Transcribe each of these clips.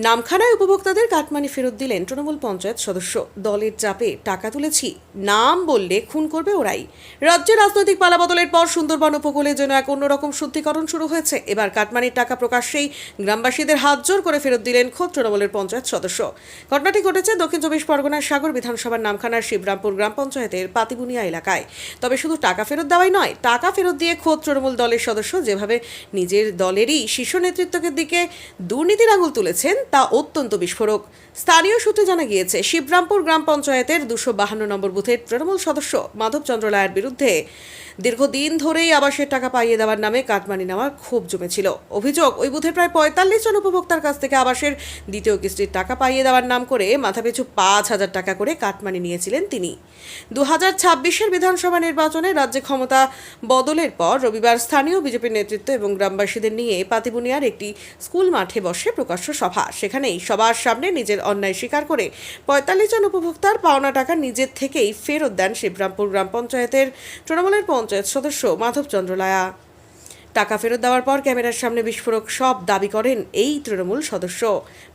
নামখানায় উপভোক্তাদের কাটমানি ফেরত দিলেন তৃণমূল পঞ্চায়েত সদস্য। দলের চাপে টাকা তুলেছি, নাম বললে খুন করবে ওরাই। রাজ্যে রাজনৈতিক পালাবদলের পর সুন্দরবন উপকূলে যেন এক অন্যরকম শুদ্ধিকরণ শুরু হয়েছে। এবার কাটমানির টাকা প্রকাশ্যেই গ্রামবাসীদের হাত জোর করে ফেরত দিলেন খোদ তৃণমূলের পঞ্চায়েত সদস্য। ঘটনাটি ঘটেছে দক্ষিণ চব্বিশ পরগনার সাগর বিধানসভার নামখানার শিবরামপুর গ্রাম পঞ্চায়েতের পাতিবুনিয়া এলাকায়। তবে শুধু টাকা ফেরত দেওয়াই নয়, টাকা ফেরত দিয়ে খোদ তৃণমূল দলের সদস্য যেভাবে নিজের দলেরই শীর্ষ নেতৃত্বের দিকে দুর্নীতির আঙুল তুলেছেন তা অত্যন্ত বিস্ফোরক। স্থানীয় সূত্রে জানা গিয়েছে, শিবরামপুর গ্রাম পঞ্চায়েতের 252 নম্বর বুথের তৃণমূল সদস্য মাধব চন্দ্র রায়ের বিরুদ্ধে দীর্ঘদিন ধরেই আবাসের টাকা পাইয়ে দেওয়ার নামে কাটমানি নেওয়ার ক্ষোভ জমেছিল। অভিযোগ, ওই বুথের প্রায় 45 জন উপভোক্তার কাছ থেকে আবাসের দ্বিতীয় কিস্তির টাকা পাইয়ে দেওয়ার নাম করে মাথাপিছু 5,000 টাকা করে কাটমানি নিয়েছিলেন তিনি। 2026-এর বিধানসভা নির্বাচনে রাজ্যে ক্ষমতা বদলের পর রবিবার স্থানীয় বিজেপির নেতৃত্ব এবং গ্রামবাসীদের নিয়ে পাতিবুনিয়ার একটি স্কুল মাঠে বসে প্রকাশ্য সভা। সেখানেই সবার সামনে নিজের অন্যায় স্বীকার করে 45 জন উপভোক্তার পাওনা টাকা নিজের থেকেই ফেরত দেন শিবরামপুর গ্রাম পঞ্চায়েতের তৃণমূলের পঞ্চায়েত সদস্য মাধব চন্দ্র লায়া। টাকা ফেরত দেওয়ার পর ক্যামেরার সামনে বিস্ফোরক সব দাবি করেন এই তৃণমূল সদস্য।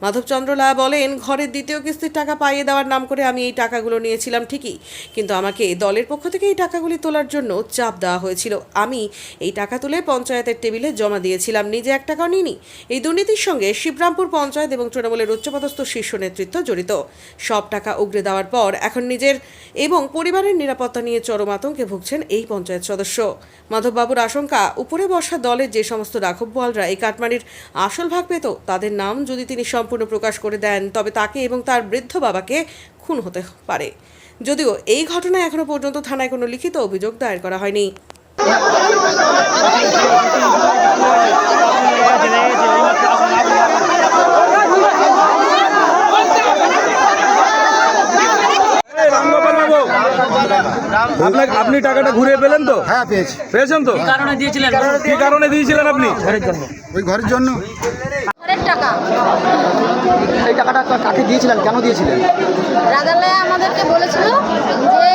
মাধব চন্দ্র লায়া বলেন, ঘরের দ্বিতীয় কিস্তির টাকা পাইয়ে দেওয়ার নাম করে আমি এই টাকাগুলো নিয়েছিলাম ঠিকই, কিন্তু আমাকে দলের পক্ষ থেকে এই টাকাগুলি তোলার জন্য চাপ দেওয়া হয়েছিল। আমি এই টাকা তুলে পঞ্চায়েতের টেবিলে জমা দিয়েছিলাম, নিজে 1 টাকাও নিইনি। এই দুর্নীতির সঙ্গে শিবরামপুর পঞ্চায়েত এবং তৃণমূলের উচ্চপদস্থ শীর্ষ নেতৃত্ব জড়িত। সব টাকা উগরে দেওয়ার পর এখন নিজের এবং পরিবারের নিরাপত্তা নিয়ে চরম আতঙ্কে ভুগছেন এই পঞ্চায়েত সদস্য। মাধববাবুর আশঙ্কা, উপরে বসা দলের যে সমস্ত রাঘববোয়ালরা এই কাটমানির আসল ভাগ পেত, তাদের নাম যদি তিনি সম্পূর্ণ প্রকাশ করে দেন, তবে তাকে এবং তার বৃদ্ধ বাবাকে খুন হতে পারে। যদিও এই ঘটনায় এখনো পর্যন্ত থানায় কোনো লিখিত অভিযোগ দায়ের করা হয়নি। আপনি টাকাটা ঘুরে পেলেন তো? হ্যাঁ পেয়েছি। পেয়েছেন তো? কি কারণে দিয়েছিলেন? কি কারণে দিয়েছিলেন আপনি? ঘরের জন্য। ওই ঘরের জন্য। ঘরের টাকা। এই টাকাটা কাকে দিয়েছিলেন, কেন দিয়েছিলেন? রাজালয়া আমাদেরকে বলেছিল যে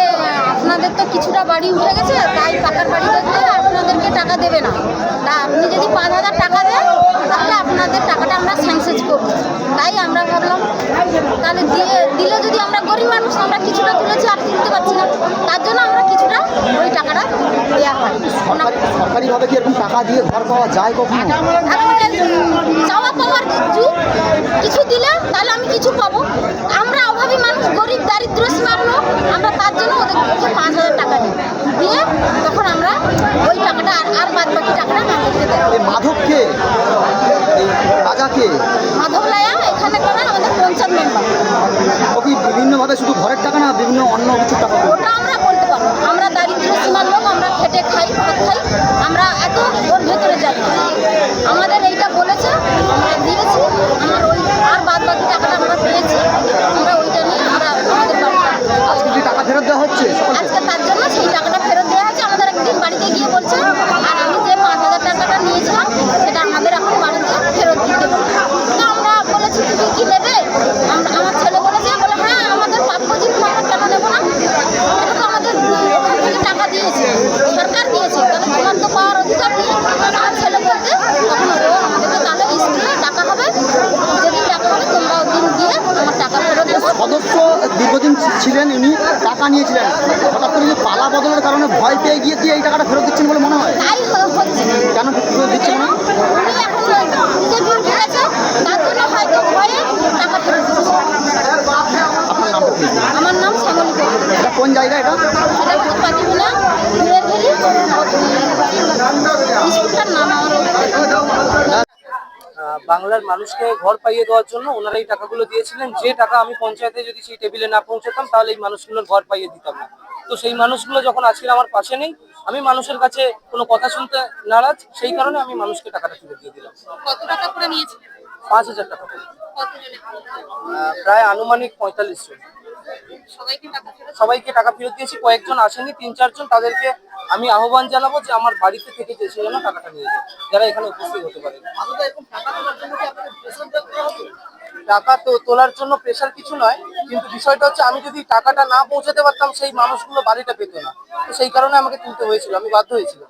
আপনাদের তো কিছুটা বাড়ি উঠে গেছে, তাই পাকার বাড়ি দেখলে আপনাদেরকে টাকা দেবে না, তা আপনি যদি 5,000 টাকা দেন তাহলে আপনাদের টাকাটা আমরা স্যাংশন করব। তাই আমরা ভাবলাম তাহলে দিলে যদি আমরা গরিব মানুষ, আমরা কিছুটা তুলেছি আর তুলতে পারছি না, তার জন্য আমরা কিছুটা ওই টাকাটা দেওয়া হয়। সরকারিভাবে কি এরকম টাকা দিয়ে ঘর পাওয়া যায় কখনো? চাওয়া পাওয়ার যুগ, কিছু দিলে তাহলে আমি কিছু পাবো। আমরা অভাবী মানুষ, গরিব দারিদ্র সীমার লোক, আমরা তার জন্য ওদেরকে 5,000 টাকা দিয়ে তখন আমরা ওই টাকাটা আর বাদ বাকি টাকাটা আমাদেরকে দেয়। মাধবকে, রাজাকে, মাধব লায়া এখানে করে আমাদের পঞ্চায়েত মেম্বার। ও কি বিভিন্নভাবে শুধু ঘরের টাকা না বিভিন্ন অন্য কিছু টাকা? ওটা আমরা বলতে পারবো, আমরা দারিদ্র সীমার লোক, আমরা খেটে খাই, ভাত খাই, আমরা এত ওর ভেতরে যাই না। আমাদের এইটা বলেছে, আমরা দিয়েছি, আমার ওই আর বাদ বাকি টাকাটা আমরা পেয়েছি, আমরা ওইটা নিয়ে আমরা আমাদের বাড়িটা আজকে কি টাকা ফেরত দেওয়া হচ্ছে? আজকে তার জন্য সেই টাকাটা ফেরত দেওয়া হয়েছে। আমাদের একদিন বাড়িতে গিয়ে বলছে, আর আমি যে 5,000 টাকাটা নিয়েছিলাম সেটা আমাদের এখন বাড়িতে ফেরত দিতে বলে। তো আমরা বলেছি তুমি কি নেবে? আমার ছেলে বলেছে, বলে হ্যাঁ আমাদের প্রাপ্য জিনিস আমরা কেন নেবো না, এটা তো আমাদের ওখান থেকে টাকা দিয়েছে, সরকার দিয়েছে, তাহলে তোমার তো পাওয়ার অধিকার নেই। আমার ছেলে বলতে তখন ও আমাদেরকে তাহলে স্কুলে টাকা হবে, যেদিন টাকা হবে তোমরা ওদিন গিয়ে আমার টাকা ফেরত দেবো। সদস্য দীর্ঘদিন ছিলেন, উনি টাকা নিয়েছিলেন, হঠাৎ করে যে পালা বদলের কারণে ভয় পেয়ে গিয়ে কি এই টাকাটা ফেরত দিচ্ছেন বলে মনে হয়? তাই হচ্ছে। কেন ফেরত দিচ্ছেন না? উনি এখন বিজেপি উঠে গেছে, তার জন্য হয়তো ভয়ে টাকা ফেরত দিচ্ছে। আপনার নামটা কি? আমার নাম শ্যামলী কৌর। এটা কোন জায়গা? এটা এটা হচ্ছে পাটিবিনা দূরের ভেরি স্কুলটার নাম আমার বাংলার মানুষকে ঘর পাইয়ে দেওয়ার জন্য ওনারা এই টাকাগুলো দিয়েছিলেন। যে টাকা আমি পঞ্চায়েতে যদি সেই টেবিলে না পৌঁছাতাম তাহলে এই মানুষগুলোর ঘর পাইয়ে দিতাম না। তো সেই মানুষগুলো যখন আজকে আমার পাশে নেই, আমি মানুষের কাছে কোনো কথা শুনতে নারাজ, সেই কারণে আমি মানুষকে টাকাটা তুলে দিয়ে দিলাম। কত টাকা করে নিয়েছিলেন? 5,000 টাকা করে। প্রায় আনুমানিক 45 জন। সবাইকে টাকা ফেরত দিয়েছি। কয়েকজন আসেনি, 3-4 জন, তাদেরকে আমি আহ্বান জানাবো যে আমার বাড়িতে থেকে এসে যেন টাকাটা নিয়ে যায়, যারা এখানে উপস্থিত হতে পারে। টাকা তো তোলার জন্য প্রেশার কিছু নয়, কিন্তু বিষয়টা হচ্ছে আমি যদি টাকাটা না পৌঁছাতে পারতাম সেই মানুষগুলো বাড়িটা পেত না, তো সেই কারণে আমাকে তুলতে হয়েছিল, আমি বাধ্য হয়েছিলাম।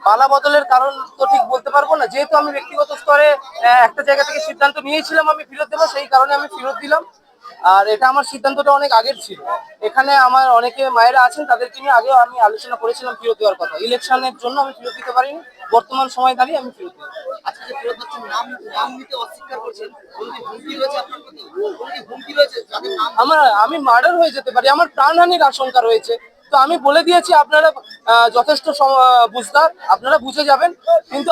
পালা বদলের কারণ তো ঠিক বলতে পারবো না, যেহেতু আমি ব্যক্তিগত স্তরে একটা জায়গা থেকে সিদ্ধান্ত নিয়েছিলাম আমি ফেরত দেবো, সেই কারণে আমি ফেরত দিলাম। আর এটা আমার সিদ্ধান্তটা অনেক আগের ছিল। এখানে আমার অনেকে মায়েরা আছেন, তাদেরকে নিয়ে আগেও আমি আলোচনা করেছিলাম ফেরত দেওয়ার কথা। ইলেকশনের জন্য আমি ফেরত দিতে পারিনি, বর্তমান সময় দাঁড়িয়ে আমি ফেরত দিই। আমি মার্ডার হয়ে যেতে পারি, আমার প্রাণহানির আশঙ্কা রয়েছে। তো আমি বলে দিয়েছি, আপনারা যথেষ্ট বুঝদার, আপনারা বুঝে যাবেন। কিন্তু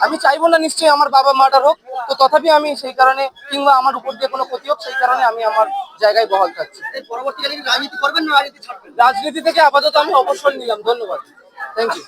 আমি চাইবো না নিশ্চয়ই আমার বাবা মার্ডার হোক। তো তথাপি আমি সেই কারণে, কিংবা আমার উপর দিয়ে কোনো ক্ষতি হোক, সেই কারণে আমি আমার জায়গায় বহাল থাকছি। পরবর্তীকালে রাজনীতি করবেন না রাজনীতি ছাড়বেন? রাজনীতি থেকে আপাতত আমি অবসর নিলাম। ধন্যবাদ, থ্যাংক ইউ।